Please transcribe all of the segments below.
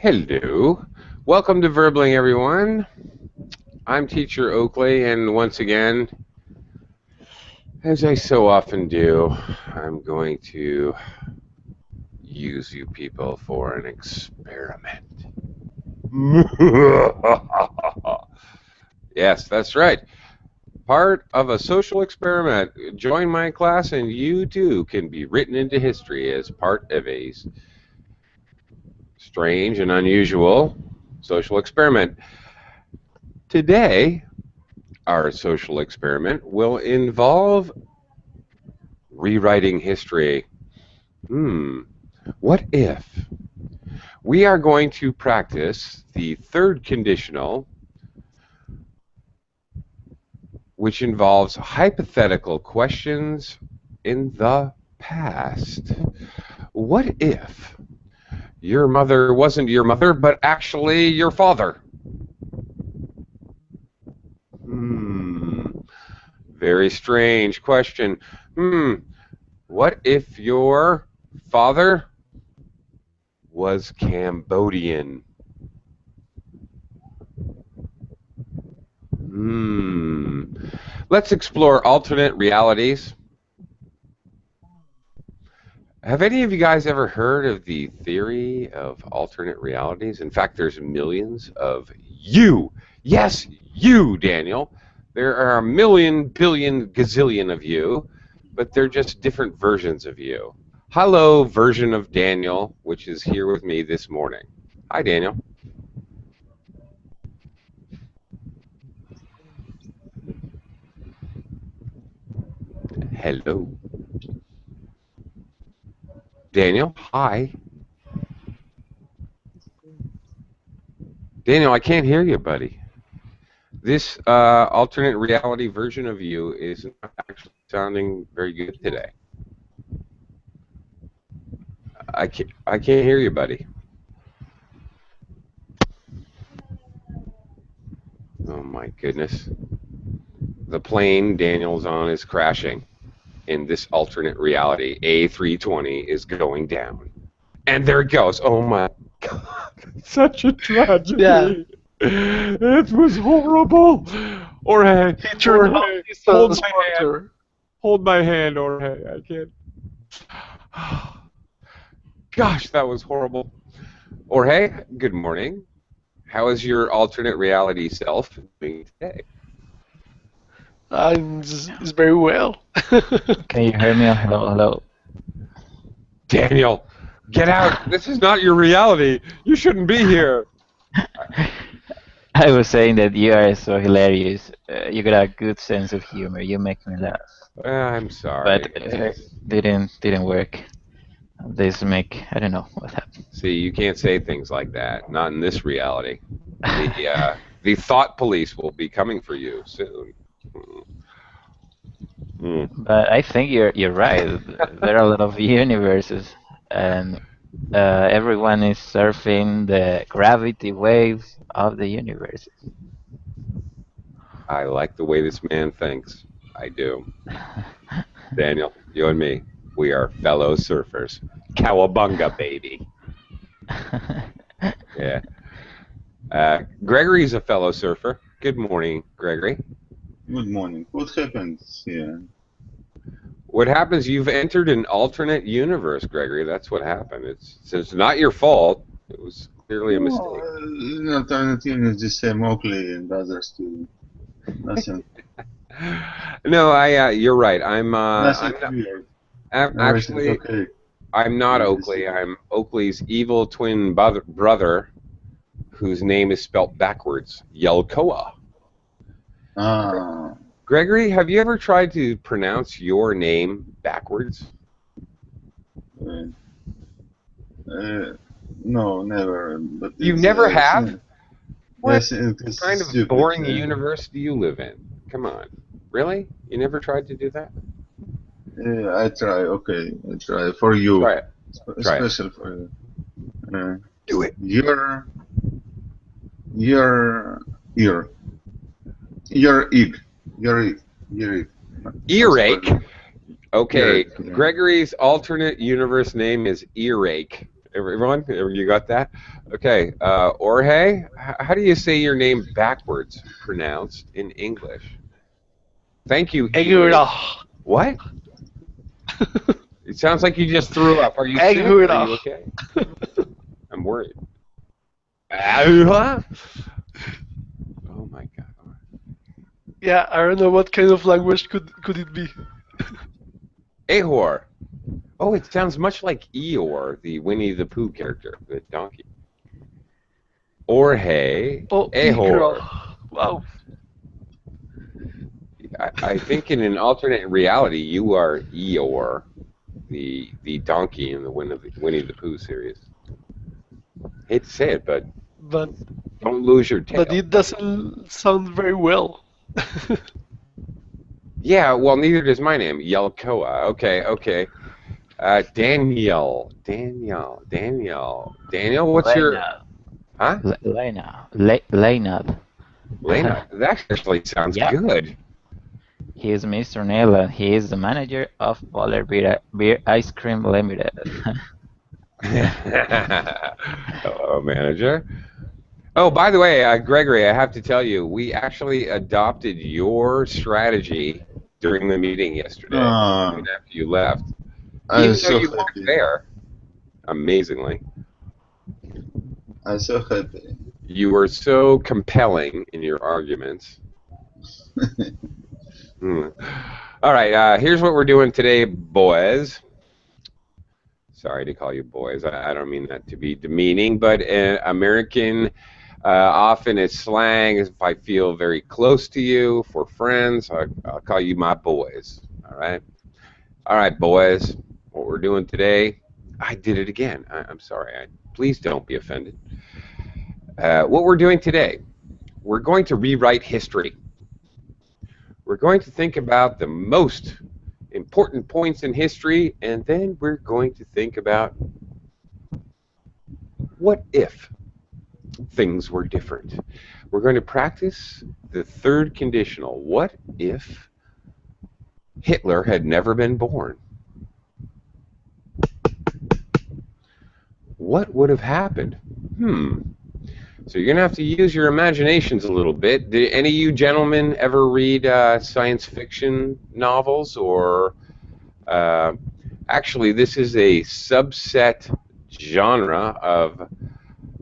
Hello. Welcome to Verbling, everyone. I'm Teacher Oakley, and once again, as I so often do, I'm going to use you people for an experiment. Yes, that's right. Part of a social experiment. Join my class, and you too can be written into history as part of a strange and unusual social experiment. Today, our social experiment will involve rewriting history. What if? We are going to practice the third conditional, which involves hypothetical questions in the past. What if your mother wasn't your mother, but actually your father? Very strange question. What if your father was Cambodian? Let's explore alternate realities. Have any of you guys ever heard of the theory of alternate realities? In fact, there's millions of you. Yes, you, Daniel. There are a million, billion, gazillion of you, but they're just different versions of you. Hello, version of Daniel, which is here with me this morning. Hi, Daniel. Hello. Daniel, hi. Daniel, I can't hear you, buddy. This alternate reality version of you is not actually sounding very good today. I can't hear you, buddy. Oh my goodness. The plane Daniel's on is crashing in this alternate reality. A320 is going down. And there it goes. Oh my God. Such a tragedy. Yeah. It was horrible. Jorge, hold my hand. Hold my hand, Jorge. I can't. Gosh, that was horrible. Jorge, good morning. How is your alternate reality self doing today? It's very well. Can you hear me? Hello. Daniel, get out. This is not your reality. You shouldn't be here. I was saying that you are so hilarious. You got a good sense of humor. You make me laugh. I'm sorry. But didn't work. I don't know what happened. See, you can't say things like that. Not in this reality. The thought police will be coming for you soon. But I think you're right. There are a lot of universes, and everyone is surfing the gravity waves of the universes. I like the way this man thinks. I do. Daniel, you and me, we are fellow surfers. Cowabunga, baby. Yeah. Gregory's a fellow surfer. Good morning, Gregory. Good morning. What happens here? What happens? You've entered an alternate universe, Gregory. That's what happened. It's not your fault. It was clearly a mistake. In alternate universe, the same Oakley and others too. Nothing. No, you're right. I'm weird. Actually, okay. I'm not Oakley. I'm Oakley's evil twin brother, whose name is spelt backwards, Yelkoa. Gregory, have you ever tried to pronounce your name backwards? No, never. But you never have? What yes, kind of boring universe do you live in? Come on. Really? You never tried to do that? Yeah, I try. Okay, I try for you. Try it. Special for you. Do it. Your Earache. Okay, Gregory's alternate universe name is Earache. Everyone, you got that? Okay. Jorge, how do you say your name backwards pronounced in English? Thank you, Ian. Egura. What? It sounds like you just threw up. Are you sick? Are Egura. you okay? I'm worried. Oh my God. Yeah, I don't know what kind of language could it be. Ahor. Oh, it sounds much like Eeyore, the Winnie the Pooh character, the donkey. Jorge. Oh, Ahor. Egura. Wow. I think in an alternate reality, you are Eeyore, the donkey in the Winnie the Pooh series. Hate to say it, but But don't lose your tail. but it doesn't sound very well. Yeah, well, neither does my name, Yelkoa. Okay. Daniel, what's your... Lena. Huh? Lena. Lena. Lena. That actually sounds Yeah. good. He is Mr. Neil and he is the manager of Polar Beer Ice Cream Limited. Hello, manager. Oh, by the way, Gregory, I have to tell you, we actually adopted your strategy during the meeting yesterday, even after you left. I'm Even so though you weren't happy. there, amazingly. I'm so happy. You were so compelling in your arguments. All right, here's what we're doing today, boys. Sorry to call you boys. I don't mean that to be demeaning, but American, often it's slang. If I feel very close to you, for friends, I'll call you my boys. All right? All right, boys. What we're doing today, I did it again. I'm sorry. Please don't be offended. What we're doing today, we're going to rewrite history. We're going to think about the most important points in history, and then we're going to think about what if things were different. We're going to practice the third conditional. What if Hitler had never been born? What would have happened? So you're going to have to use your imaginations a little bit. Did any of you gentlemen ever read science fiction novels? Or actually, this is a subset genre of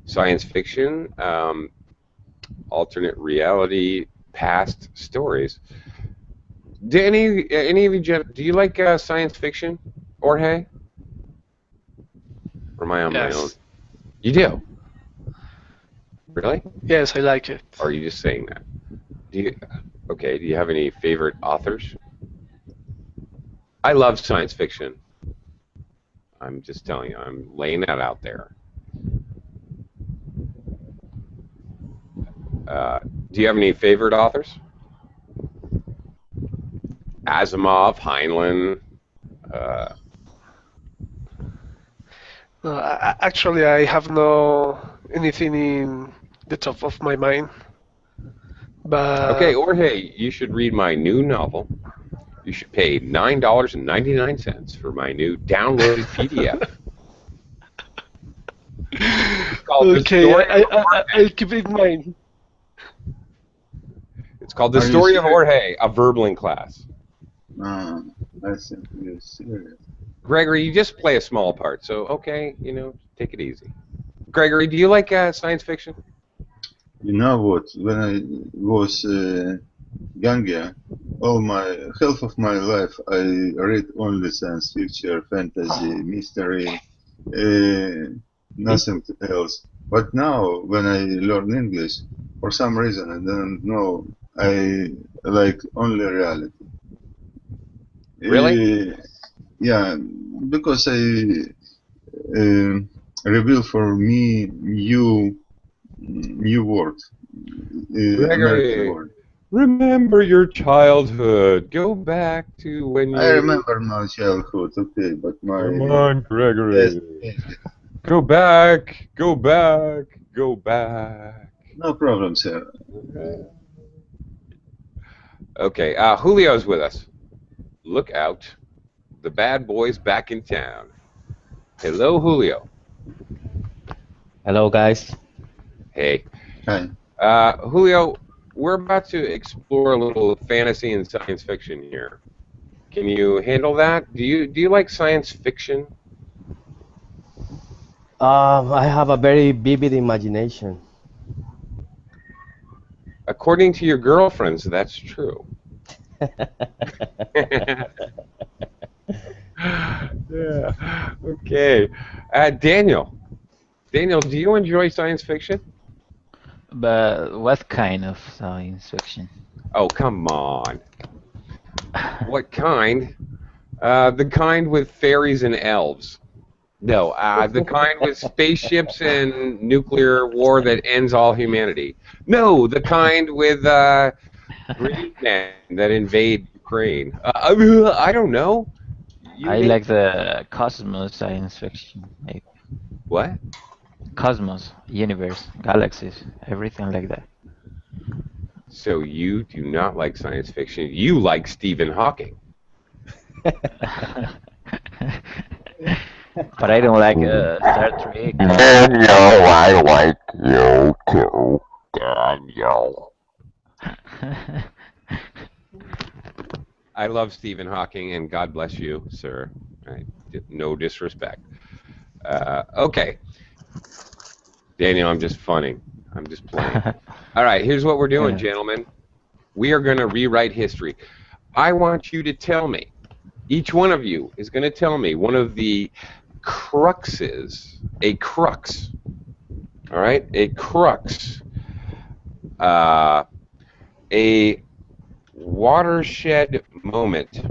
science fiction, alternate reality, past stories. Do any of you do you like science fiction, Jorge? Or am I on my own? You do? Really? Yes, I like it. Or are you just saying that? Do you have any favorite authors? I love science fiction. I'm just telling you, I'm laying that out there. Do you have any favorite authors? Asimov, Heinlein. Actually, I have no anything in the top of my mind. But Okay, Jorge, you should read my new novel. You should pay $9.99 for my new downloaded PDF. It's called The okay, Story of I'll keep it in mind. It's called The Are you Story of serious? Jorge, a Verbling class. I think you're serious. Gregory, you just play a small part, so okay, take it easy. Gregory, do you like science fiction? You know what? When I was younger, half of my life, I read only science fiction, fantasy, mystery, nothing else. But now, when I learn English, for some reason, I don't know, I like only reality. Really? Yeah, because I reveal for me new word, American Gregory, word. remember your childhood. Go back to when you... I remember my childhood, okay, but my... Come on, Gregory. Yes, Go back, go back, go back. no problem, sir. Okay, Julio's with us. Look out. The bad boy's back in town. Hello, Julio. Hello, guys. Hey. Hi. Julio, we're about to explore a little fantasy and science fiction here. Can you handle that? Do you like science fiction? I have a very vivid imagination. According to your girlfriends, that's true. Yeah. Okay. Daniel. Daniel, do you enjoy science fiction? But what kind of science fiction? Oh, come on. What kind? The kind with fairies and elves. No, the kind with spaceships and nuclear war that ends all humanity. No, the kind with green men that invade Ukraine. I don't know. You I name- like the cosmos science fiction. Like What? cosmos, universe, galaxies, everything like that. So you do not like science fiction. You like Stephen Hawking. But I don't like Star Trek. Daniel, I like you too. Daniel. I love Stephen Hawking, and God bless you, sir. No disrespect. Okay. Daniel, I'm just funning. I'm just playing. All right, here's what we're doing, gentlemen. We are going to rewrite history. I want you to tell me, each one of you is going to tell me one of the cruxes, a crux, all right, a crux, a watershed moment.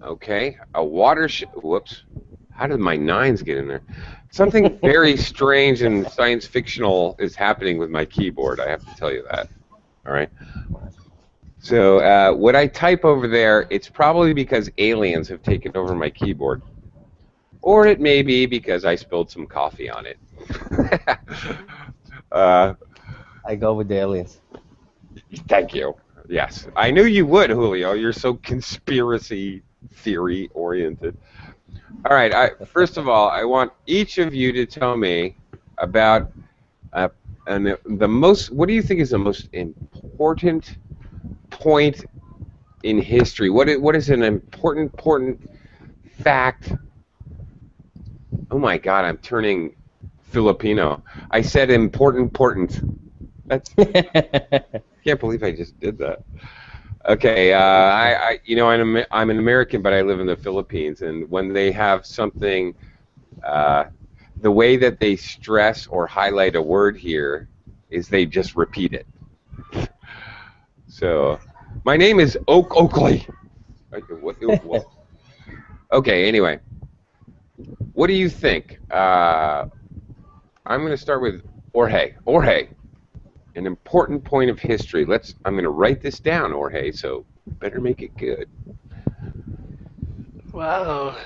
Okay, a watershed, whoops, how did my nines get in there? Something very strange and science fictional is happening with my keyboard, I have to tell you that, all right? So what I type over there, it's probably because aliens have taken over my keyboard. Or it may be because I spilled some coffee on it. I go with the aliens. Thank you. Yes. I knew you would, Julio. You're so conspiracy theory oriented. All right. First of all, I want each of you to tell me about the most, what do you think is the most important point in history? What is an important fact? Oh my God, I'm turning Filipino. I said important. That's can't believe I just did that. Okay, I'm an American, but I live in the Philippines, and when they have something, the way that they stress or highlight a word here is they just repeat it. So, my name is Oakley. What? Okay, anyway. What do you think? I'm going to start with Jorge. Jorge, an important point of history. I'm going to write this down, Jorge, so better make it good. Wow.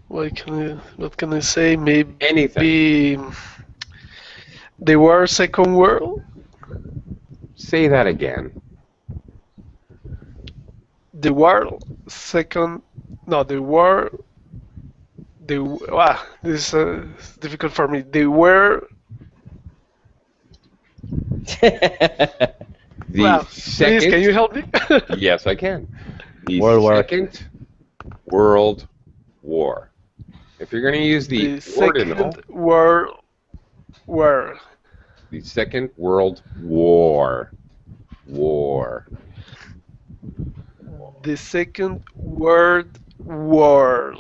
What can I say? Maybe Anything. the war Second World? Say that again. The war second no the war this is difficult for me. The war The second. please, can you help me? Yes, I can. The World War. Second World War. If you're going to use the ordinal, Second World War. the Second World War. The Second World War.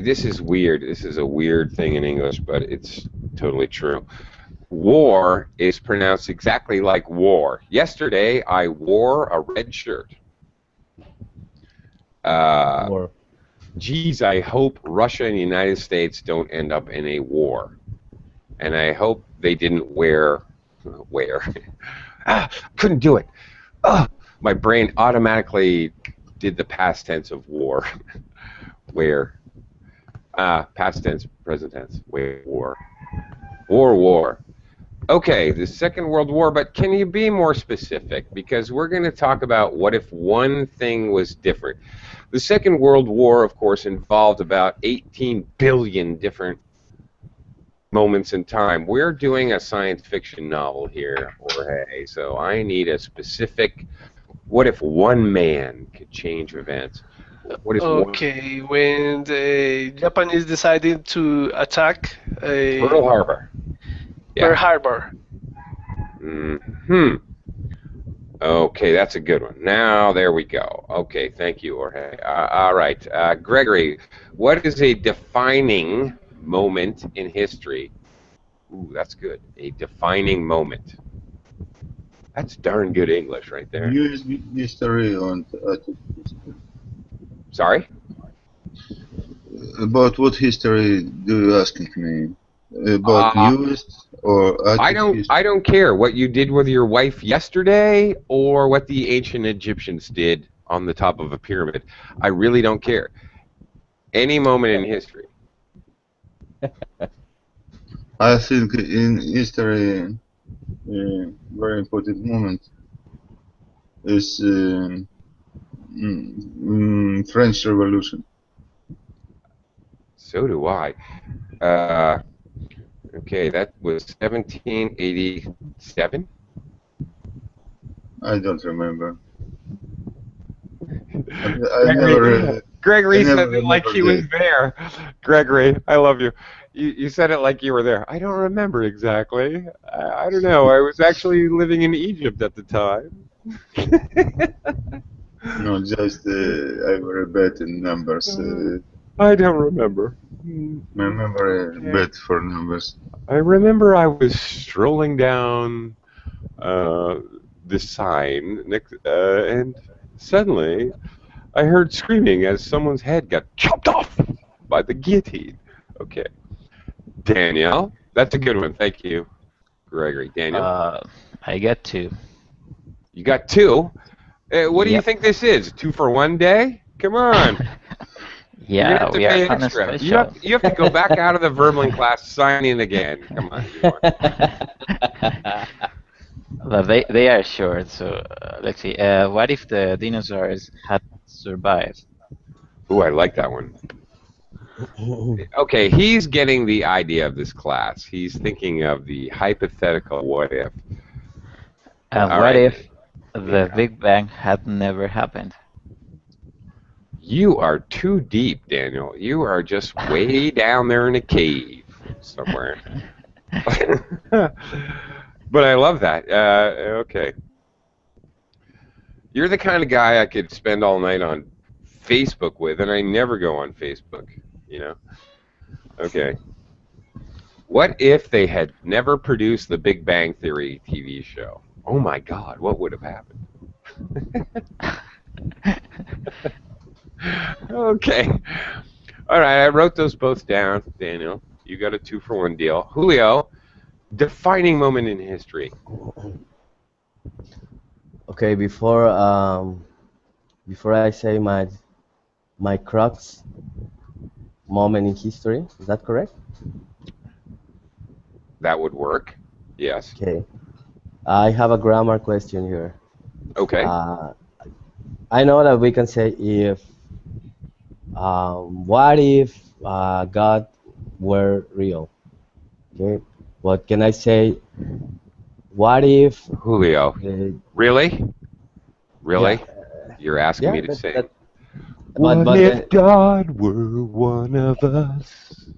This is weird. This is a weird thing in English, but it's totally true. War is pronounced exactly like war. Yesterday, I wore a red shirt. War. Geez, I hope Russia and the United States don't end up in a war. And I hope they didn't wear. Couldn't do it. My brain automatically did the past tense of war. Where? Past tense, present tense. Where? War. Okay, the Second World War, but can you be more specific? Because we're going to talk about what if one thing was different. The Second World War, of course, involved about 18 billion different moments in time. We're doing a science fiction novel here, Jorge, so I need a specific, what if one man could change events? What is one? Okay, when the Japanese decided to attack Pearl Harbor. Pearl Yeah. Harbor. Okay, that's a good one. Now, there we go. Okay, thank you, Jorge. All right. Gregory, what is a defining moment in history? Ooh, that's good. A defining moment. That's darn good English right there. Use history on history. Sorry? About what history do you asking me? About used or I don't care what you did with your wife yesterday or what the ancient Egyptians did on the top of a pyramid. I really don't care. Any moment in history. I think in history, very important moment is French Revolution. So do I. Okay, that was 1787. I don't remember. I never. Gregory I never said it like he remember was there. Gregory, I love you. You said it like you were there. I don't remember exactly. I don't know. I was actually living in Egypt at the time. No, just I very bad in numbers. I don't remember. My memory bad for numbers. I remember I was strolling down the sign, and suddenly I heard screaming as someone's head got chopped off by the guillotine. Okay. Danielle, that's a good one. Thank you, Gregory. Daniel? I get 2. You got 2? What do you Yep. think this is? 2 for 1 day? Come on. You're gonna Yeah, have to we are pay kind of extra. special. You have to go back out of the Verblin class, sign in again. Come on. But they are short, so let's see. What if the dinosaurs had survived? Ooh, I like that one. Okay, he's getting the idea of this class. He's thinking of the hypothetical what if. And All what right. if the Big Bang had never happened? You are too deep, Daniel. You are just way down there in a cave somewhere. But I love that. Okay. You're the kind of guy I could spend all night on Facebook with, and I never go on Facebook, you know? Okay. What if they had never produced the Big Bang Theory TV show? Oh my God, what would have happened? Okay. All right, I wrote those both down, Daniel. You got a 2 for 1 deal. Julio, defining moment in history. Okay, before I say my crux moment in history, is that correct? That would work. Yes. Okay. I have a grammar question here. Okay. I know that we can say if what if God were real? Okay. But can I say what if Julio, really? Really? You're asking me to that, say. that, What but if God were one of us?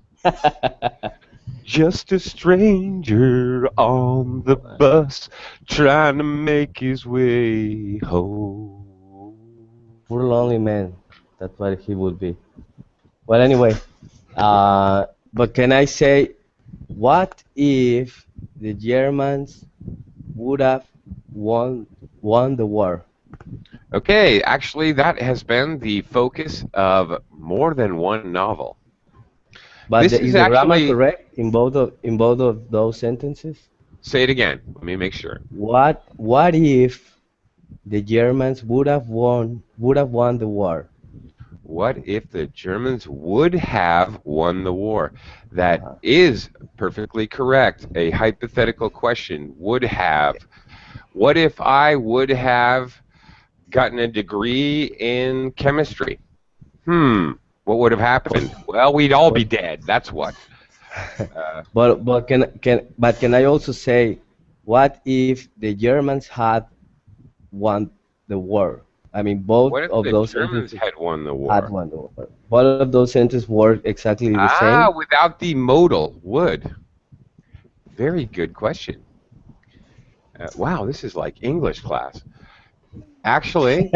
Just a stranger on the bus trying to make his way home. poor lonely man, that's what he would be. Well, anyway, but can I say, what if the Germans would have won the war? Okay, actually, that has been the focus of more than one novel. But This is is the grammar actually. correct in both of those sentences? Say it again. Let me make sure. What if the Germans would have won the war? What if the Germans would have won the war? That is perfectly correct. A hypothetical question. Would have. What if I would have gotten a degree in chemistry? What would have happened? Well, we'd all be dead. That's what. But can I also say, what if the Germans had won the war? I mean, both What if of the those Germans sentences had won the had war? won the war. Both of those sentences work exactly the same. Without the modal would. Very good question. Wow, this is like English class. Actually,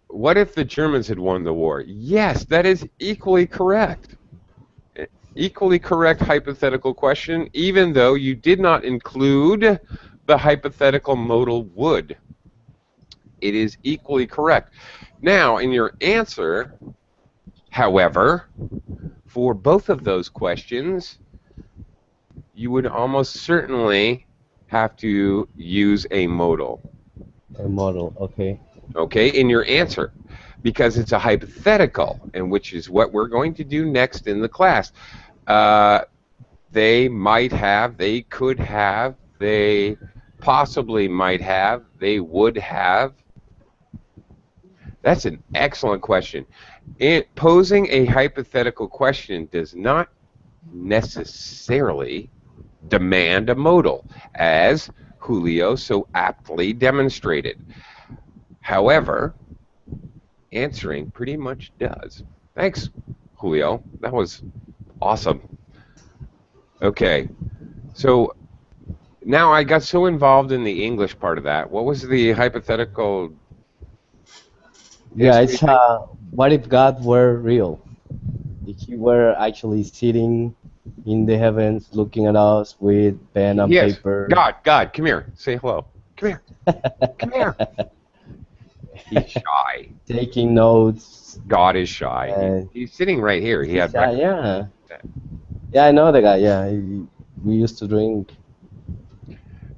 what if the Germans had won the war? Yes, that is equally correct. Equally correct hypothetical question, even though you did not include the hypothetical modal would. It is equally correct. Now, in your answer, however, for both of those questions, you would almost certainly have to use a modal. A model, okay. Okay, in your answer, because it's a hypothetical, and which is what we're going to do next in the class. They might have, they could have, they possibly might have, they would have. That's an excellent question. Posing a hypothetical question does not necessarily demand a modal, as Julio so aptly demonstrated. However, answering pretty much does. Thanks, Julio. That was awesome. Okay, so now I got so involved in the English part of that. What was the hypothetical? Yeah, history it's thing? what if God were real? If he were actually sitting in the heavens looking at us with pen and Yes. paper. God, come here. Say hello. Come here. Come here. He's shy. Taking notes. God is shy. And He's sitting right here. He had breakfast. yeah. Yeah, I know the guy. Yeah, we used to drink.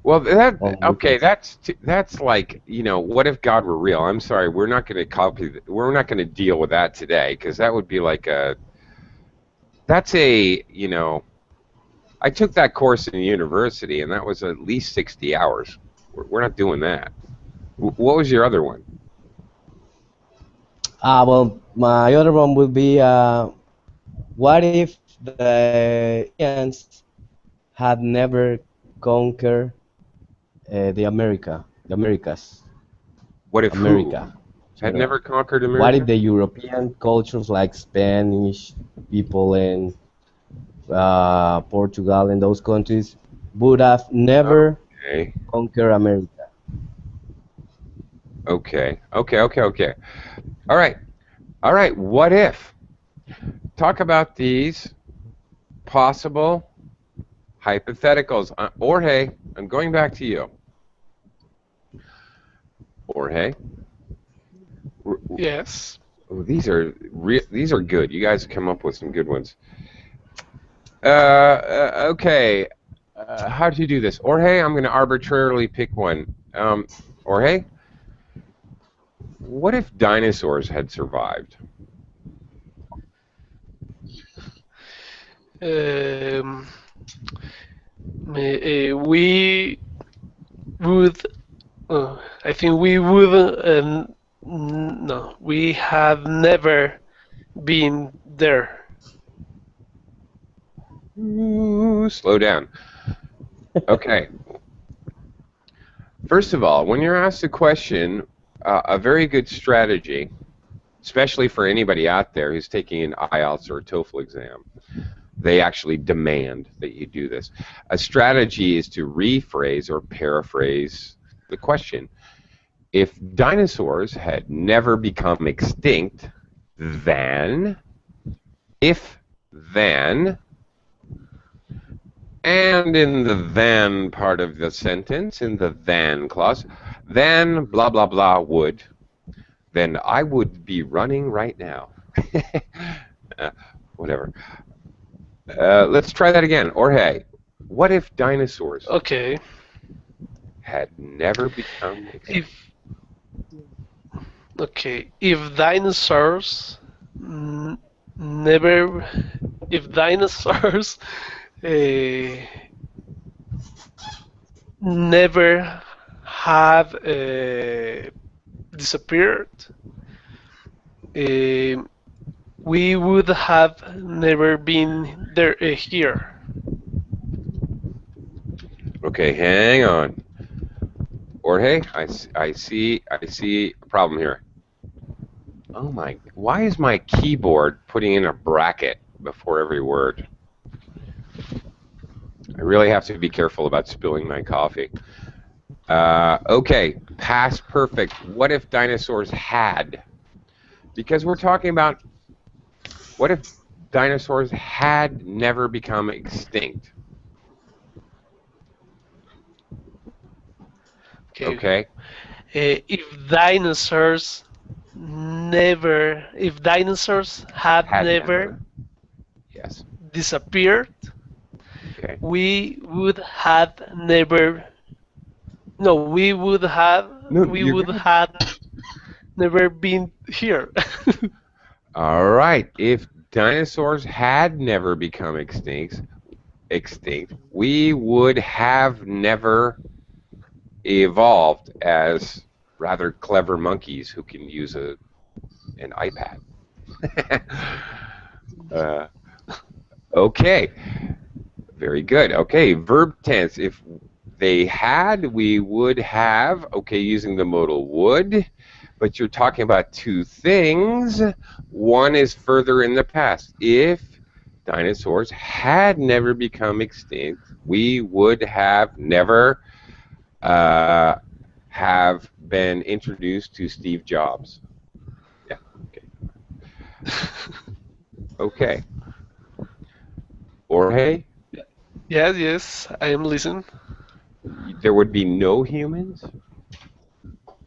Well, On okay. weekends. That's like, what if God were real? I'm sorry, we're not going to we're not going to deal with that today, because that would be like that's a, I took that course in university, and that was at least 60 hours. We're not doing that. What was your other one? Well, my other one would be, what if the Indians had never conquered the Americas, What if America? who had You know, never conquered what if America? the European cultures like Spanish people and Portugal and those countries would have never Okay. conquered America? Okay. All right. What if? Talk about these possible hypotheticals. Jorge, I'm going back to you. Jorge. Yes. Oh, these are good. You guys come up with some good ones. Okay. How do you do this? Jorge, I'm going to arbitrarily pick one. Jorge, what if dinosaurs had survived? Um, we would. I think we would. No, we have never been there. Ooh, slow down. Okay. First of all, when you're asked a question, a very good strategy, especially for anybody out there who's taking an IELTS or a TOEFL exam, they actually demand that you do this. A strategy is to rephrase or paraphrase the question. If dinosaurs had never become extinct, then, if then, and in the then part of the sentence, in the then clause, then blah blah blah would, then I would be running right now. Whatever. Let's try that again. Jorge, what if dinosaurs Okay. had never become extinct? If dinosaurs never, if dinosaurs never have disappeared, we would have never been there here. Okay, hang on. Jorge, I see a problem here. Oh my, why is my keyboard putting in a bracket before every word? I really have to be careful about spilling my coffee. Okay, past perfect. What if dinosaurs had? Because we're talking about what if dinosaurs had never become extinct? Okay. If dinosaurs had Had never Yes. disappeared, Okay. we would have never. No, we would have. No, we you're would good. have never been here. All right. If dinosaurs had never become extinct, we would have never evolved as rather clever monkeys who can use an iPad. Okay. Very good. Okay, verb tense. If they had, we would have. Okay, using the modal would. But you're talking about two things. One is further in the past. If dinosaurs had never become extinct, we would have never have been introduced to Steve Jobs. Yeah, okay. Okay. Jorge, Yes, I am listening. there would be no humans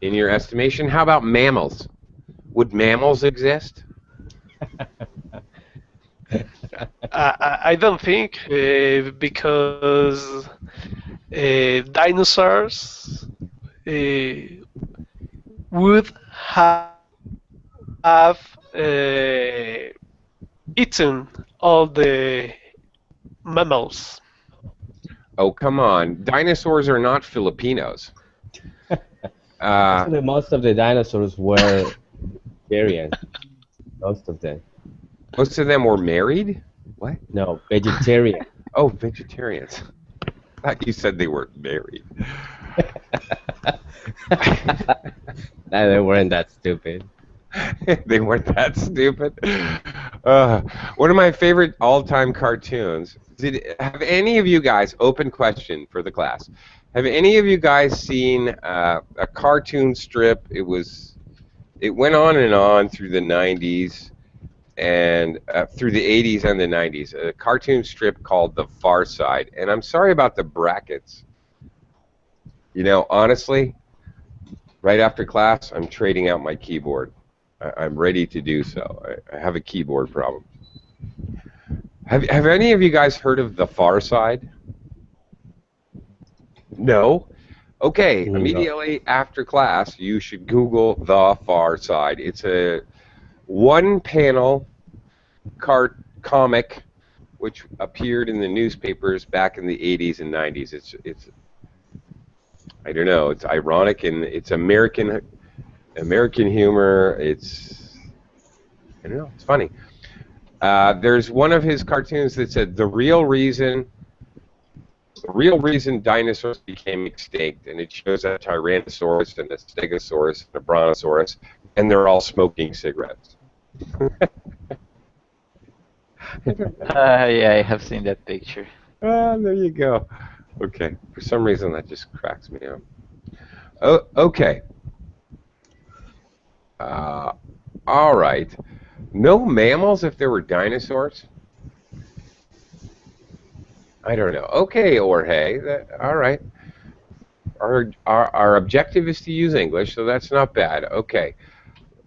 in your estimation? How about mammals? Would mammals exist? I don't think because dinosaurs would have eaten all the mammals. Oh, come on. Dinosaurs are not Filipinos. Actually, most of the dinosaurs were vegetarian. Most of them. Most of them were married? What? No, vegetarian. Oh, vegetarians. I thought you said they were married. No, they weren't that stupid. They weren't that stupid. One of my favorite all-time cartoons. Have any of you guys, open question for the class, have any of you guys seen a cartoon strip? It went on and on through the 90s and through the 80s and the 90s. A cartoon strip called The Far Side. And I'm sorry about the brackets. You know, honestly, right after class, I'm trading out my keyboard. I'm ready to do so. I have a keyboard problem. Have any of you guys heard of The Far Side? No? Okay, No. immediately after class, you should Google The Far Side. It's a one-panel comic which appeared in the newspapers back in the 80s and 90s. It's I don't know, it's ironic and it's American humor. It's, I don't know, it's funny. There's one of his cartoons that said the real reason dinosaurs became extinct, and it shows a Tyrannosaurus and a Stegosaurus and a Brontosaurus, and they're all smoking cigarettes. Yeah, I have seen that picture. There you go. Okay, for some reason that just cracks me up. Oh, okay. All right. No mammals if there were dinosaurs? I don't know. Okay, Jorge. All right. Our objective is to use English, so that's not bad. Okay.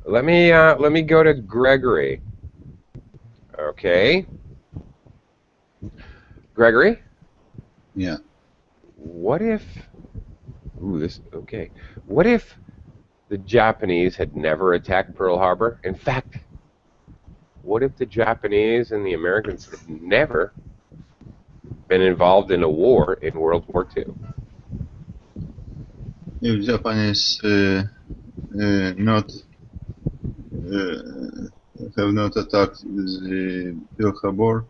Let me go to Gregory. Okay. Gregory? Yeah. What if... okay. What if the Japanese had never attacked Pearl Harbor? In fact, what if the Japanese and the Americans had never been involved in a war in World War II? If Japanese not have not attacked the Pearl Harbor.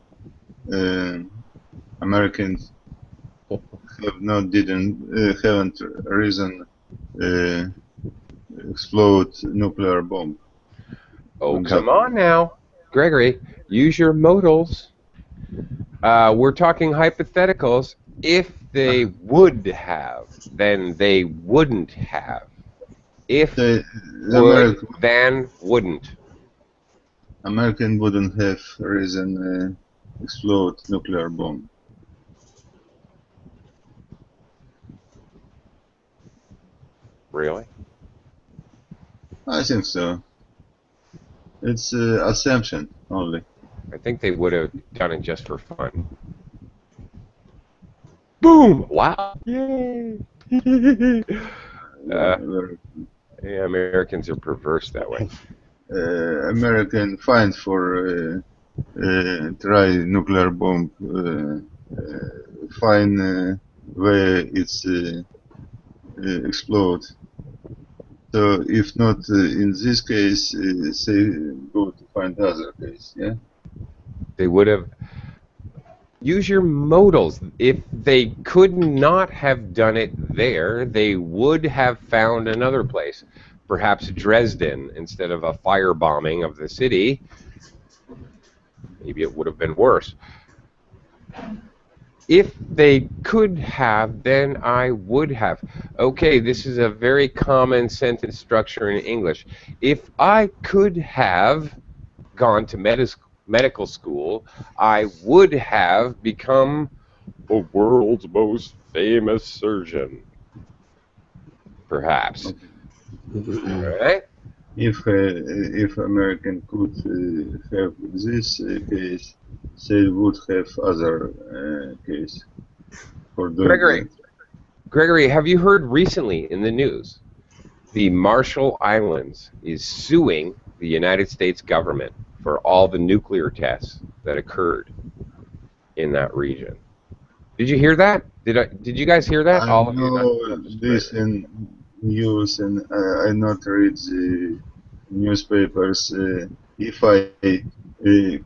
Americans haven't reason explode nuclear bomb. Oh, come on now. Gregory, use your modals. We're talking hypotheticals. If they would have, then they wouldn't have. If The would, then wouldn't. American wouldn't have reason explode nuclear bomb. Really? I think so. It's assumption only. I think they would have done it just for fun. Boom! Wow! Yay! Yeah, Americans are perverse that way. American find for try nuclear bomb. Find where it's explode. So if not in this case, say go to find other case. Yeah. They would have. Use your modals. If they could not have done it there, they would have found another place. Perhaps Dresden, instead of a firebombing of the city. Maybe it would have been worse. If they could have, then I would have. Okay, this is a very common sentence structure in English. If I could have gone to medical school, I would have become the world's most famous surgeon. Perhaps. All right? If American could have this case, they would have other case for doing Gregory, Gregory, have you heard recently in the news the Marshall Islands is suing the United States government for all the nuclear tests that occurred in that region? Did you hear that? Did you guys hear that? I All of you? know this in news, and I not read the newspapers. If I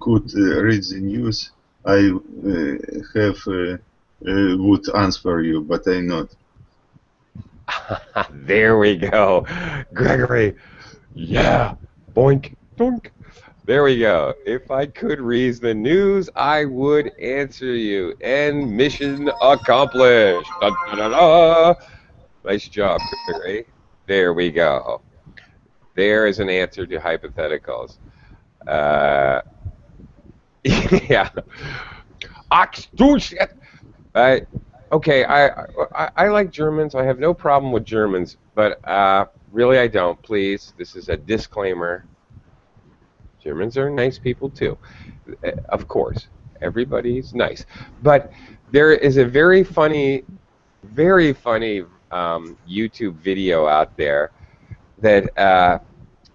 could read the news, I would answer you, but I not. There we go, Gregory. Yeah, boink, boink. There we go. If I could read the news, I would answer you. And mission accomplished. Da, da, da, da. Nice job, Gregory. There we go. There is an answer to hypotheticals. Yeah. Okay, I like Germans. I have no problem with Germans, but really I don't. Please, this is a disclaimer. Germans are nice people too. Of course, everybody's nice. But there is a very funny YouTube video out there that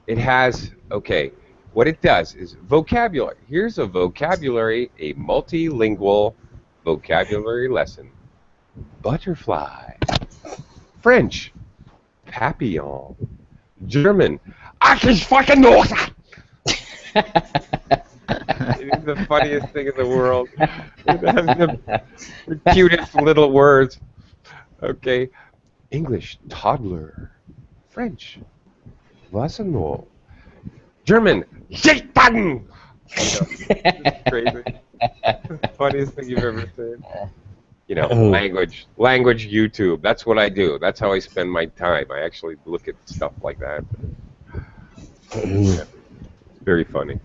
it has, okay, what it does is vocabulary. Here's a multilingual vocabulary lesson. Butterfly. French. Papillon. German. Ach, ich fucking know that! It is the funniest thing in the world. It has the cutest little words. Okay. English, toddler. French, Wasserno. German, Satan! It's crazy. Funniest thing you've ever seen. You know, language YouTube. That's what I do. That's how I spend my time. I actually look at stuff like that. Very funny.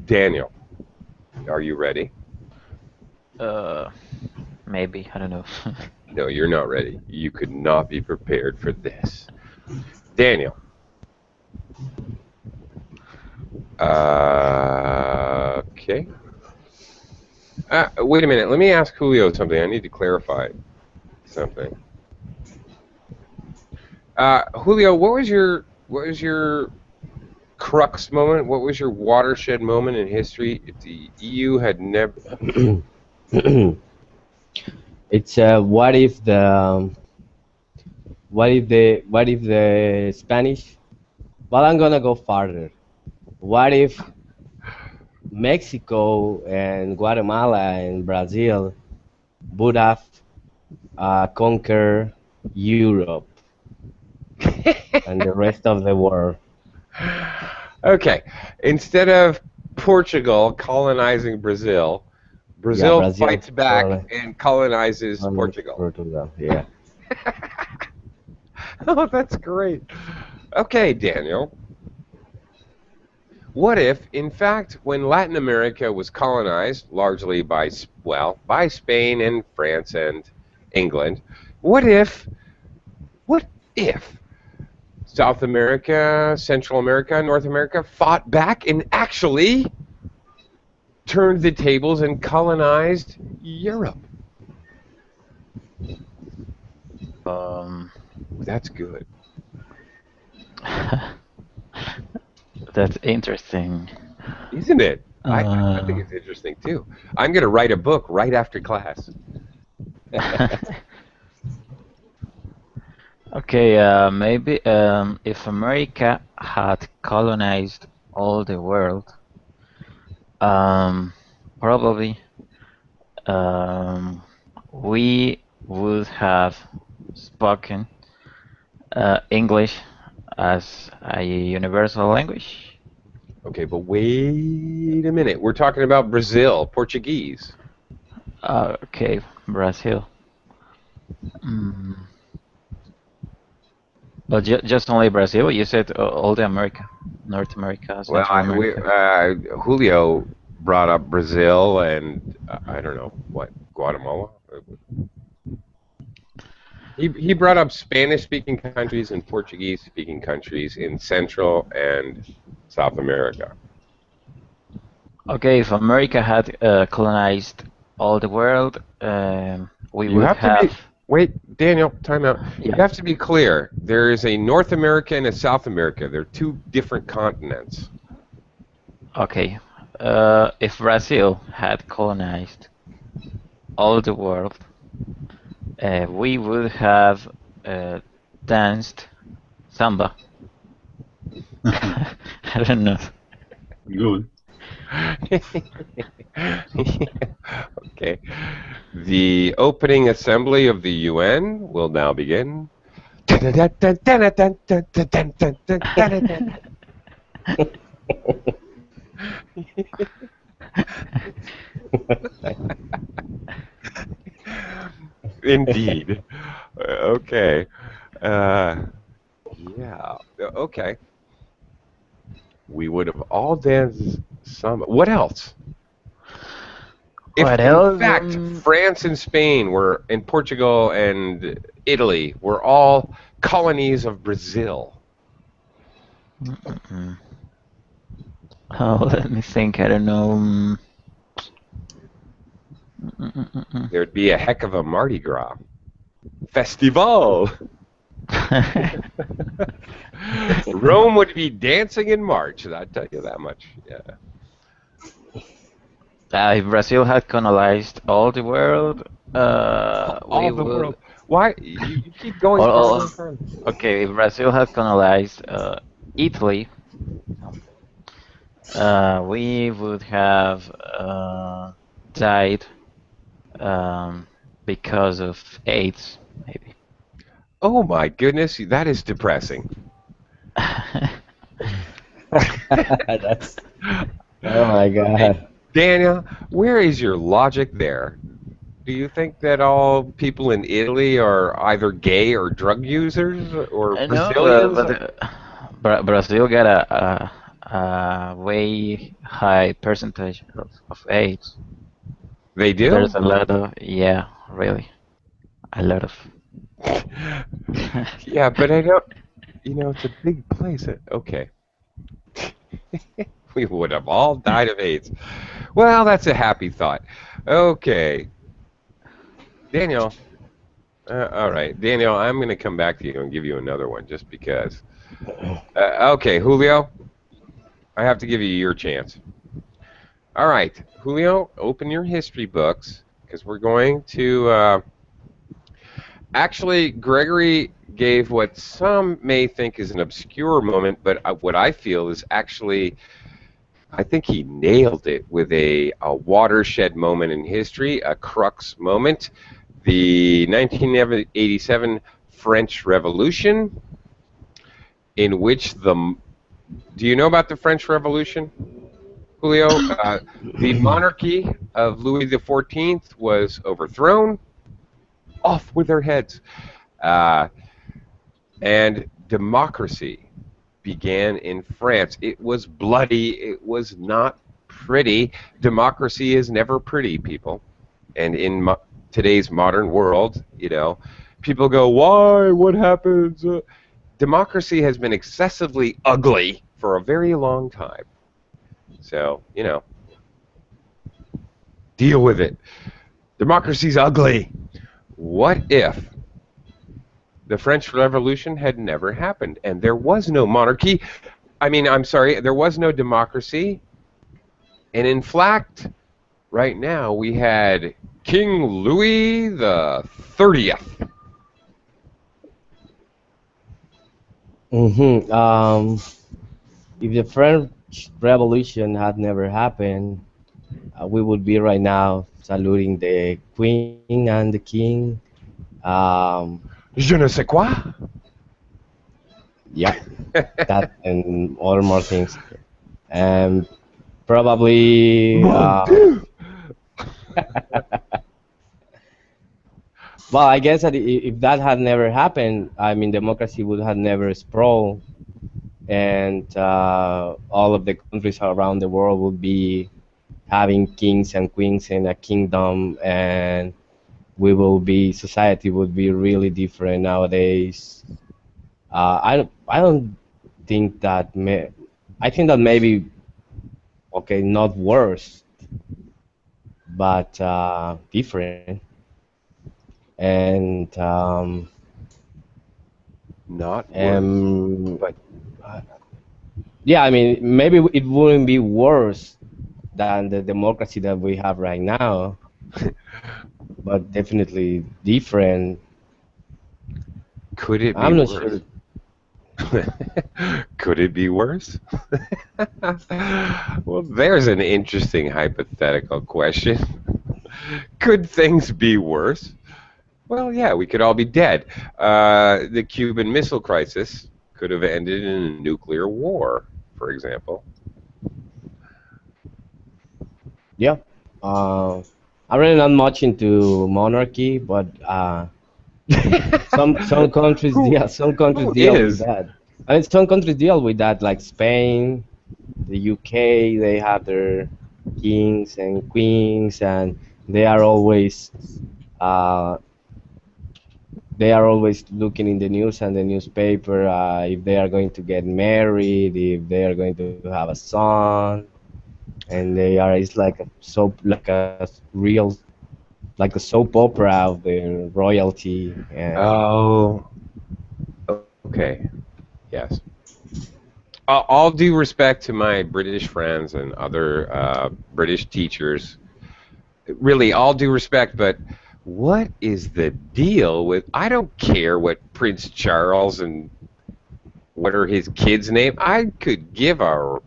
Daniel, are you ready? Maybe, I don't know. No, you're not ready. You could not be prepared for this. Daniel. Okay. Wait a minute. Let me ask Julio something. I need to clarify something. Julio, what was your crux moment? What was your watershed moment in history? If the EU had never. It's what if the what if the Spanish? Well, I'm gonna go farther. What if Mexico and Guatemala and Brazil would have conquered Europe and the rest of the world? Okay, instead of Portugal colonizing Brazil, Yeah, Brazil Brazil fights back and colonizes Portugal. Portugal. Yeah. Oh, that's great. Okay, Daniel. What if, in fact, when Latin America was colonized largely by Spain and France and England, what if, what if South America, Central America, North America fought back and actually turned the tables and colonized Europe? Um, That's good. that's interesting. Isn't it? I think it's interesting too. I'm going to write a book right after class. Okay, maybe if America had colonized all the world, probably we would have spoken English as a universal language. Okay, but wait a minute. We're talking about Brazil, Portuguese. Okay, Brazil. Mm. But just only Brazil? You said all the America, North America, Well, Central America. Julio brought up Brazil and I don't know what, Guatemala. He brought up Spanish-speaking countries and Portuguese-speaking countries in Central and South America. Okay, if America had colonized all the world, we You would have to have. be. Wait, Daniel, time out. You Yeah. have to be clear. There is a North America and a South America. They're two different continents. Okay, if Brazil had colonized all the world, we would have danced samba. I don't know. Good. Okay. The opening assembly of the UN will now begin. Indeed. Okay. Yeah. Okay. We would have all danced some. What else? If What in else? fact France and Spain were, and Portugal and Italy were all colonies of Brazil. Oh, let me think. I don't know. There'd be a heck of a Mardi Gras festival. Rome would be dancing in March. I'll tell you that much. Yeah. If Brazil had colonized all the world, All we the would. world. Why you keep going Or- further and further? Okay, if Brazil had colonized Italy, we would have died because of AIDS, maybe. Oh my goodness, that is depressing. That's. Oh my God. Daniel, where is your logic there? Do you think that all people in Italy are either gay or drug users or I know, Brazilians? but Brazil got a way high percentage of AIDS. They do? There's a lot of, yeah, really, a lot of. Yeah, but I don't, it's a big place. Okay. We would have all died of AIDS. Well, that's a happy thought. Okay. Daniel. All right. Daniel, I'm going to come back to you and give you another one just because. Okay, Julio. I have to give you your chance. All right. Julio, open your history books because we're going to Actually, Gregory gave what some may think is an obscure moment, but what I feel is actually, I think he nailed it with a watershed moment in history, a crux moment. The 1987 French Revolution, in which do you know about the French Revolution, Julio? The monarchy of Louis XIV was overthrown, off with their heads. And democracy began in France. It was bloody. It was not pretty. Democracy is never pretty, people. And in today's modern world, people go, why? What happens? Democracy has been excessively ugly for a very long time. So, deal with it. Democracy's ugly. What if the French Revolution had never happened and there was no monarchy? I'm sorry, there was no democracy. And in fact, right now we had King Louis the 30th. If the French Revolution had never happened, we would be right now saluting the Queen and the King. Je ne sais quoi. Yeah, that and other more things. And probably. Well, I guess that if that had never happened, democracy would have never sprawled, and all of the countries around the world would be having kings and queens in a kingdom, and society would be really different nowadays. I don't think that I think that maybe, okay, not worse, but different. And not worse, but yeah, maybe it wouldn't be worse than the democracy that we have right now, but definitely different. Could it be I'm not worse? sure. Could it be worse? Well, there's an interesting hypothetical question. Could things be worse? Well, yeah, we could all be dead. The Cuban Missile Crisis could have ended in a nuclear war, for example. Yeah. I'm really not much into monarchy, but some countries, some countries deal with that. Some countries deal with that, like Spain, the UK. They have their kings and queens, and they are always uh, looking in the news and the newspaper if they are going to get married, if they are going to have a son, and it's like a soap opera of the royalty. And Oh, okay. Yes. All due respect to my British friends and other British teachers, really, all due respect, but what is the deal with? I don't care what Prince Charles and what are his kids' name. I could give a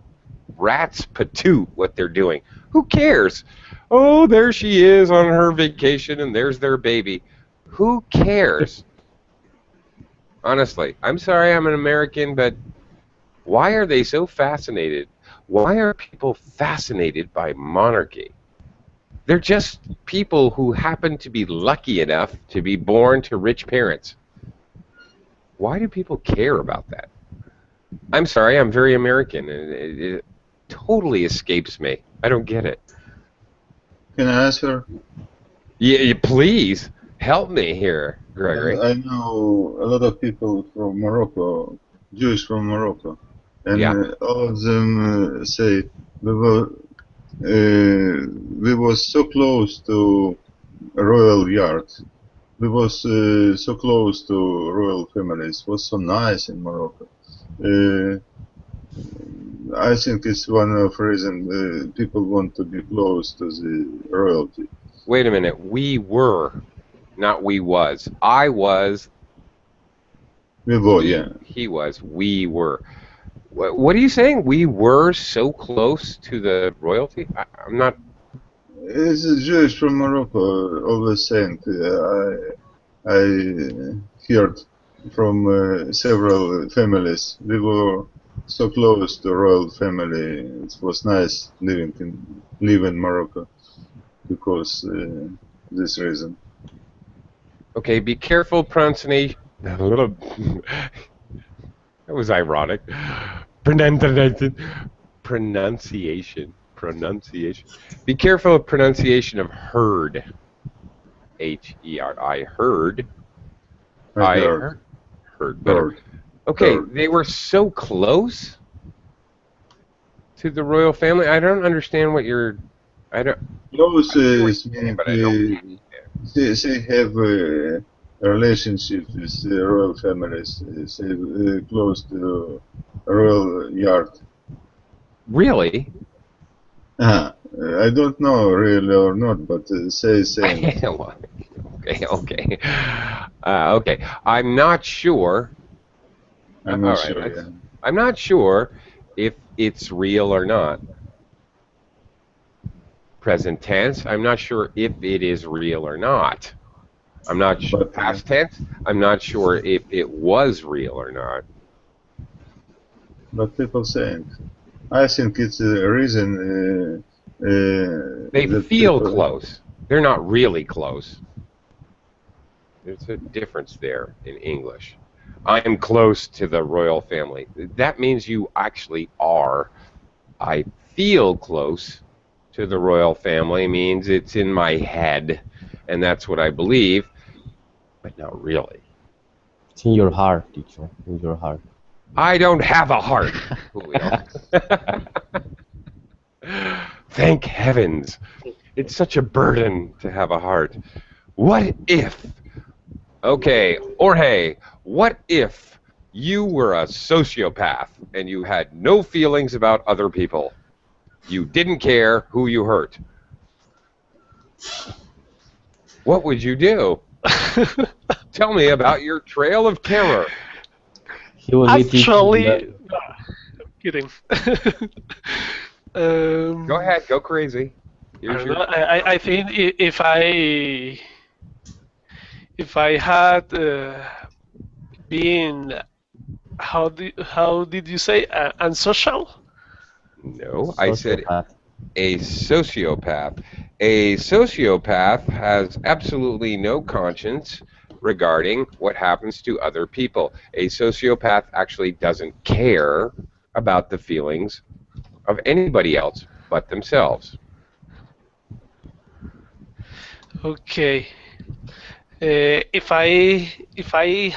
rat's patoot what they're doing. Who cares? Oh, there she is on her vacation, and there's their baby. Who cares? Honestly, I'm sorry I'm an American, but why are they so fascinated? Why are people fascinated by monarchy? They're just people who happen to be lucky enough to be born to rich parents. Why do people care about that? I'm sorry, I'm very American, and it totally escapes me. I don't get it. Can I answer? Yeah, please help me here, Gregory. I know a lot of people from Morocco, Jews from Morocco, and Yeah. all of them say we was so close to royal yard. We was so close to royal families. Was so nice in Morocco. I think it's one of the reasons people want to be close to the royalty. Wait a minute. We were not we was. I was, We were, yeah. he was, we were. What are you saying? We were so close to the royalty? I'm not. It's a Jewish from Morocco always saying, I heard from several families. We were so close to royal family. It was nice live in Morocco because this reason. Okay, be careful pronunciation. That was ironic. Pronunciation. Be careful of pronunciation of herd. H-E-R. I heard. I heard. Heard. Better. Heard. Okay, Heard. they were so close to the royal family. I don't understand what you're. I don't. Close is Yeah, but I don't. they have a relationship with the royal families. They close to royal yard. Really? I don't know really or not, but say. Okay. Okay. I'm not sure. I'm not All right, sure. let's- Yeah. I'm not sure if it's real or not. Present tense. I'm not sure if it is real or not. I'm not sure. But, Past tense. I'm not sure if it was real or not. But people saying, I think it's a reason. They that feel people- close. They're not really close. There's a difference there in English. I'm close to the royal family. That means you actually are. I feel close to the royal family means it's in my head, and that's what I believe, but not really. It's in your heart, teacher. In your heart. I don't have a heart, Julio. Thank heavens. It's such a burden to have a heart. What if? Okay, Jorge, what if you were a sociopath and you had no feelings about other people? You didn't care who you hurt. What would you do? Tell me about your trail of terror. He will be teaching Actually, the- no, I'm kidding. Go ahead, go crazy. Here's your... I think if I had been how did you say unsocial? No, I said sociopath. a sociopath. A sociopath has absolutely no conscience regarding what happens to other people. A sociopath actually doesn't care about the feelings of anybody else but themselves. Okay. If I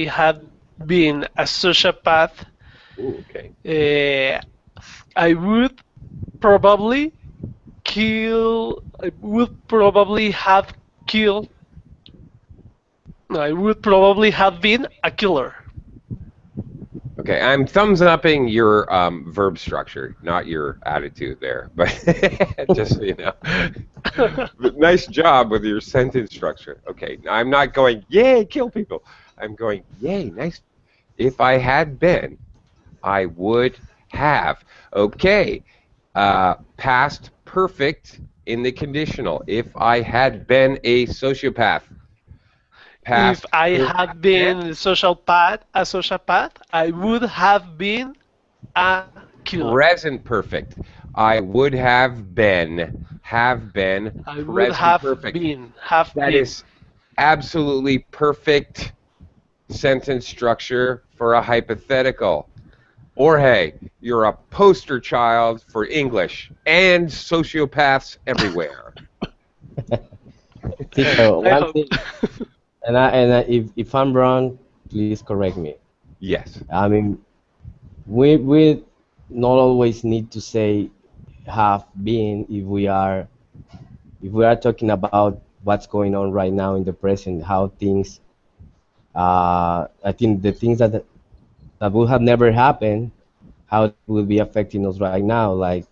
had been a sociopath, Ooh, okay. I would probably kill. I would probably have killed. No, I would probably have been a killer. Okay, I'm thumbs upping your verb structure, not your attitude there. But just so you know. But nice job with your sentence structure. Okay, I'm not going, yay, kill people. I'm going, yay, nice. If I had been, I would have. Okay, past perfect in the conditional. If I had been a sociopath. Past If I perfect had been a sociopath, I would have been a killer. present perfect. I would have been. Have been. I would present have perfect. been. That is absolutely perfect sentence structure for a hypothetical. Jorge, you're a poster child for English and sociopaths everywhere. Teacher, I one hope. thing, if I'm wrong, please correct me. Yes. I mean, we not always need to say have been if we are talking about what's going on right now in the present, how things. I think the things that would have never happened, how it will be affecting us right now. Like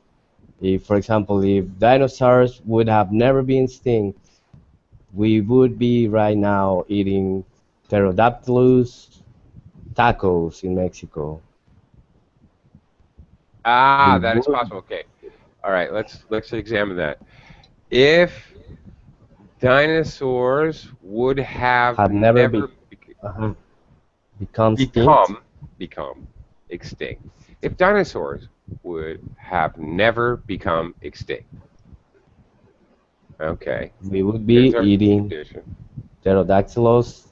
If, for example, if dinosaurs would have never been extinct, we would be right now eating pterodactylus tacos in Mexico. Ah, We that is would possible. Okay. All right. Let's examine that. If dinosaurs would have have never never uh become extinct. become extinct. If dinosaurs would have never become extinct. Okay. We would Here's be our eating condition. pterodactylus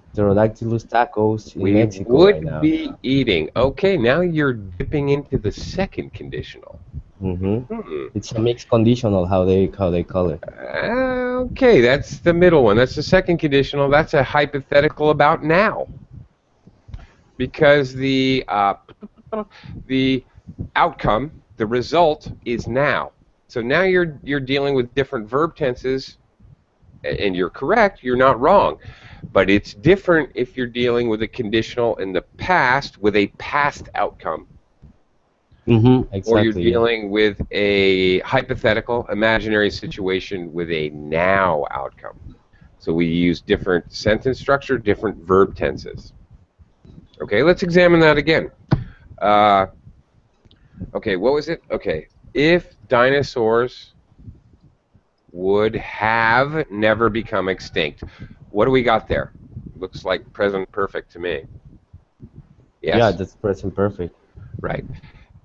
tacos in We Mexico right would now. be eating. Okay, now you're dipping into the second conditional. Hmm Hmm. It's a mixed conditional how they call it. Okay, that's the middle one. That's the second conditional. That's a hypothetical about now. Because the outcome, the result, is now. So now you're dealing with different verb tenses, and you're correct. You're not wrong, but it's different if you're dealing with a conditional in the past with a past outcome, or you're Exactly. Yeah. dealing with a hypothetical, imaginary situation with a now outcome. So we use different sentence structure, different verb tenses. Okay, let's examine that again. Okay, what was it? Okay, if dinosaurs would have never become extinct. What do we got there? Looks like present perfect to me. Yes? Yeah, that's present perfect. Right.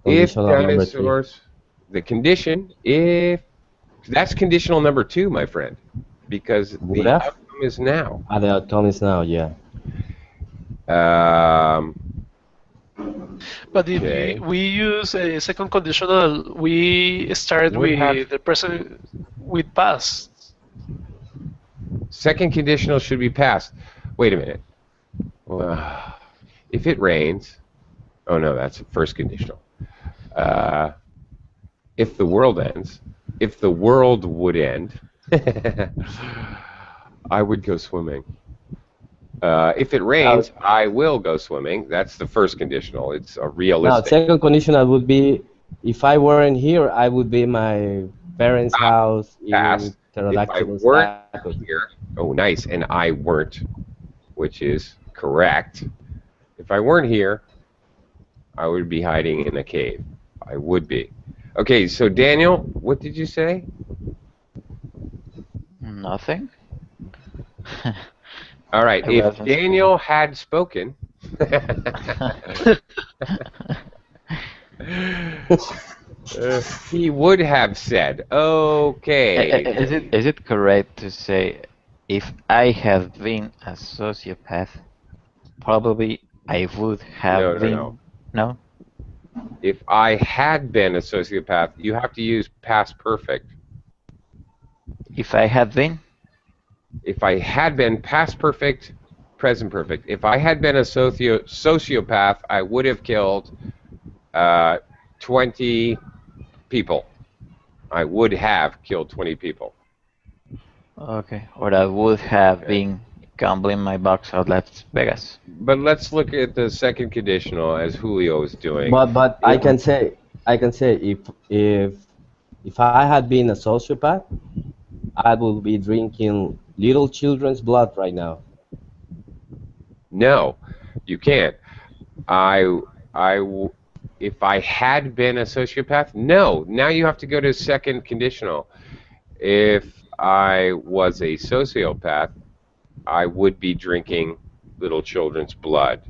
If Conditional number 3. dinosaurs, the condition, if, that's conditional number 2, my friend, because Would the have? outcome is now. The outcome is now, yeah. But if Okay. we use a second conditional, we start Would with have- the present with past. Second conditional should be passed. Wait a minute. If it rains, oh no, that's the first conditional. If the world ends, if the world would end, I would go swimming. If it rains, I will go swimming. That's the first conditional. It's a Now, realistic. second conditional would be if I weren't here, I would be in my parents' house Pass. eating If I pterodactylus weren't tacos. here, oh nice, and I weren't, which is correct. If I weren't here, I would be hiding in a cave. I would be. Okay, so Daniel, what did you say? Nothing. All right, I if wasn't Daniel had spoken, he would have said, okay. Is it correct to say if I had been a sociopath, probably I would have No, no, been. no. No? If I had been a sociopath, you have to use past perfect. If I had been? If I had been past perfect, present perfect. If I had been a sociopath, I would have killed 20 people. I would have killed 20 people. Okay. Or I would have been gambling my bucks at Las Vegas. But let's look at the second conditional as Julio is doing. But I can say if I had been a sociopath, I would be drinking little children's blood right now. No, you can't. If I had been a sociopath, no. Now you have to go to second conditional. If I was a sociopath, I would be drinking little children's blood.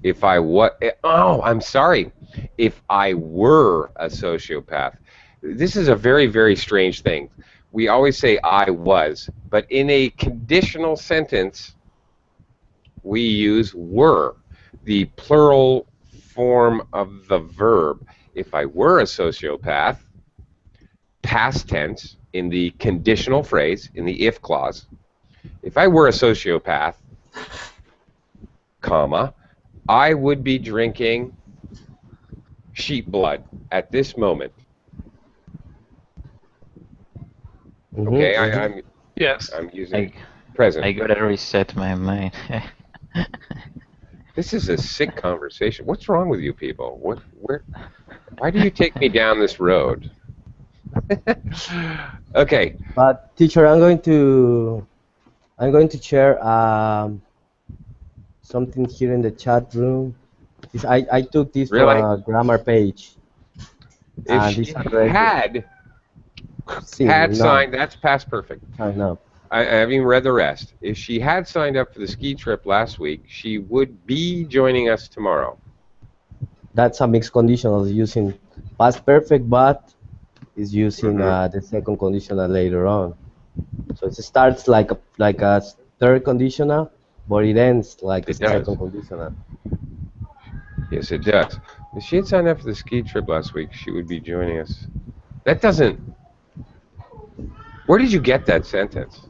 If I I'm sorry. If I were a sociopath. This is a very, very strange thing. We always say I was, but in a conditional sentence, we use were, the plural form of the verb. If I were a sociopath, past tense, in the conditional phrase, in the if clause, if I were a sociopath, comma, I would be drinking sheep blood at this moment. Okay, Yes. I'm using I present. gotta reset my mind. This is a sick conversation. What's wrong with you people? Why do you take me down this road? Okay. But teacher, I'm going to share something here in the chat room. I took this from Really? a grammar page. If This she address had no, signed, that's past perfect. no. I haven't even read the rest. If she had signed up for the ski trip last week, she would be joining us tomorrow. That's a mixed conditional using past perfect, but is using Mhm. the second conditional later on. So it starts like a third conditional, but it ends like a It does. second conditional. Yes, it does. If she had signed up for the ski trip last week, she would be joining us. That doesn't. Where did you get that sentence?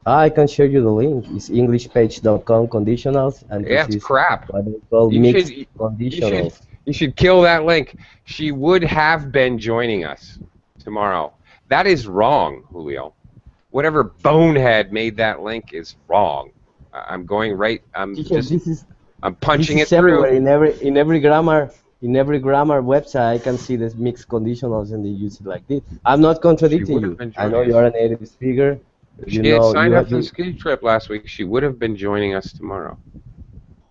I can share you the link. It's englishpage.com conditionals, and Yeah, this it's is crap. what they call You mixed should- conditionals. You should kill that link. She would have been joining us tomorrow. That is wrong, Julio. Whatever bonehead made that link is wrong. I'm going right. I'm Teacher, I'm punching this it is everywhere through. in every grammar website. I can see this mixed conditionals, and they use it like this. I'm not She contradicting would have you. been I know joining you are us. a native speaker. If You she had know signed up for the you. ski trip last week, she would have been joining us tomorrow.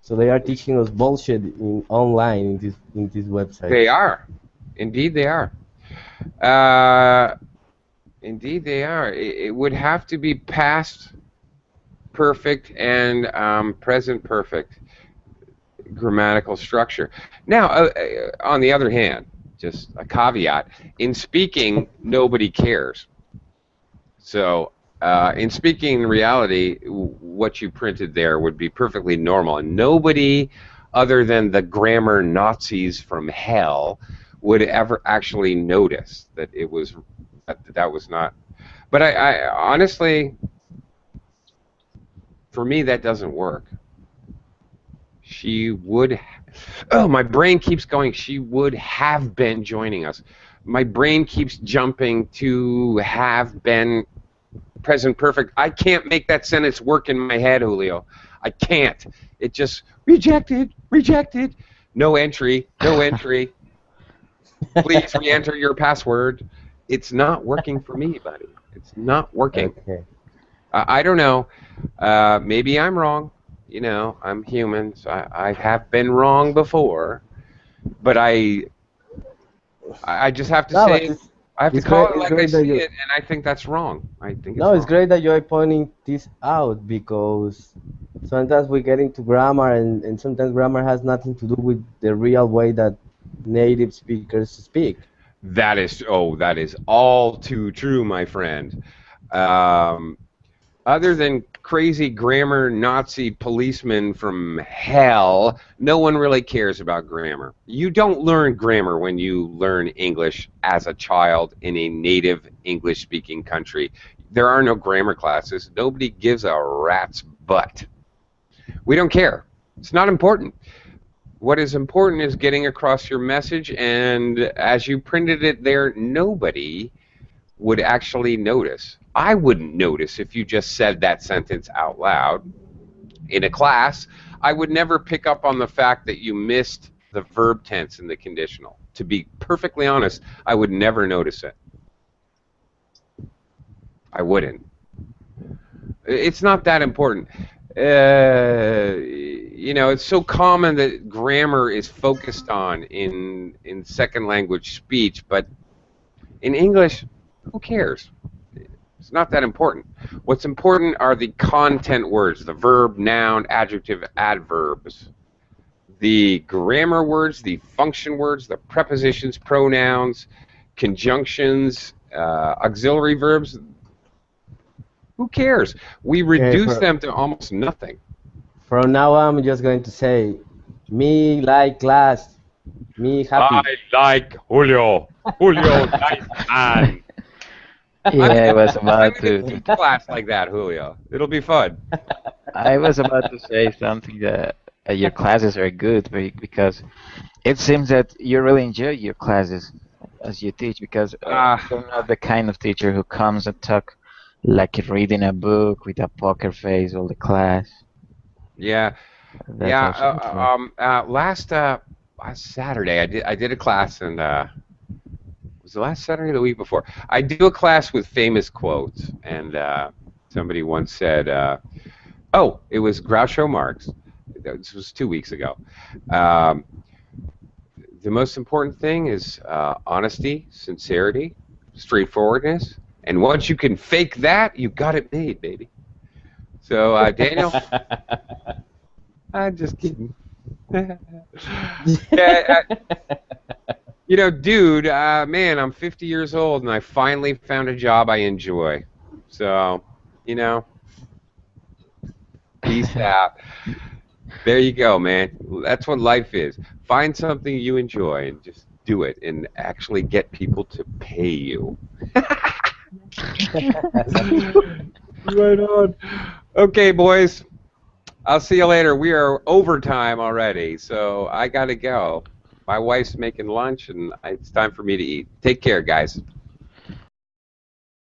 So they are teaching us bullshit online in this website. They are. Indeed, they are. Indeed, they are. It would have to be past perfect and present perfect grammatical structure. Now, on the other hand, just a caveat, in speaking, nobody cares. So, in speaking in reality, what you printed there would be perfectly normal, and nobody other than the grammar Nazis from hell would ever actually notice that it was that was not. But I honestly, for me, that doesn't work. She would. Oh, my brain keeps going. She would have been joining us. My brain keeps jumping to have been present perfect. I can't make that sentence work in my head, Julio. I can't. It just rejected, rejected. No entry, no entry. Please re-enter your password. It's not working for me, buddy. It's not working. Okay. I don't know. Maybe I'm wrong. You know, I'm human, so I have been wrong before. But I just have to No, but say, I have to it's call great. it It's like I great that see you. it, and I think that's wrong. I think it's No, it's wrong. great that you're pointing this out because sometimes we get into grammar and sometimes grammar has nothing to do with the real way that native speakers speak. That is all too true, my friend. Um, Other than crazy grammar Nazi policemen from hell, no one really cares about grammar. You don't learn grammar when you learn English as a child in a native English-speaking country. There are no grammar classes. Nobody gives a rat's butt. We don't care. It's not important. What is important is getting across your message, and as you printed it there, nobody would actually notice. I wouldn't notice if you just said that sentence out loud. In a class, I would never pick up on the fact that you missed the verb tense in the conditional. To be perfectly honest, I would never notice it. I wouldn't. It's not that important. You know, it's so common that grammar is focused on in second language speech, but in English, who cares? It's not that important. What's important are the content words, the verb, noun, adjective, adverbs. The grammar words, the function words, the prepositions, pronouns, conjunctions, auxiliary verbs. Who cares? We reduce them to almost nothing. From now on, I'm just going to say, me like class, me happy. I like Julio. Julio, nice man. Yeah, I was I'm about going to to. teach class like that, Julio. It'll be fun. I was about to say something that your classes are good because it seems that you really enjoy your classes as you teach because you're not the kind of teacher who comes and talk like reading a book with a poker face all the class. Yeah. That's Yeah. also true. Last Saturday, I did a class, and was the last Saturday or the week before? I do a class with famous quotes, and somebody once said, "Oh, it was Groucho Marx." This was 2 weeks ago. Um, the most important thing is honesty, sincerity, straightforwardness, and once you can fake that, you got it made, baby. So, Daniel, I'm just kidding. Yeah, dude, man, I'm 50 years old, and I finally found a job I enjoy. So, peace out. There you go, man. That's what life is. Find something you enjoy and just do it, and actually get people to pay you. Right on. Okay, boys. I'll see you later. We are overtime already, so I gotta go. My wife's making lunch, and it's time for me to eat. Take care, guys.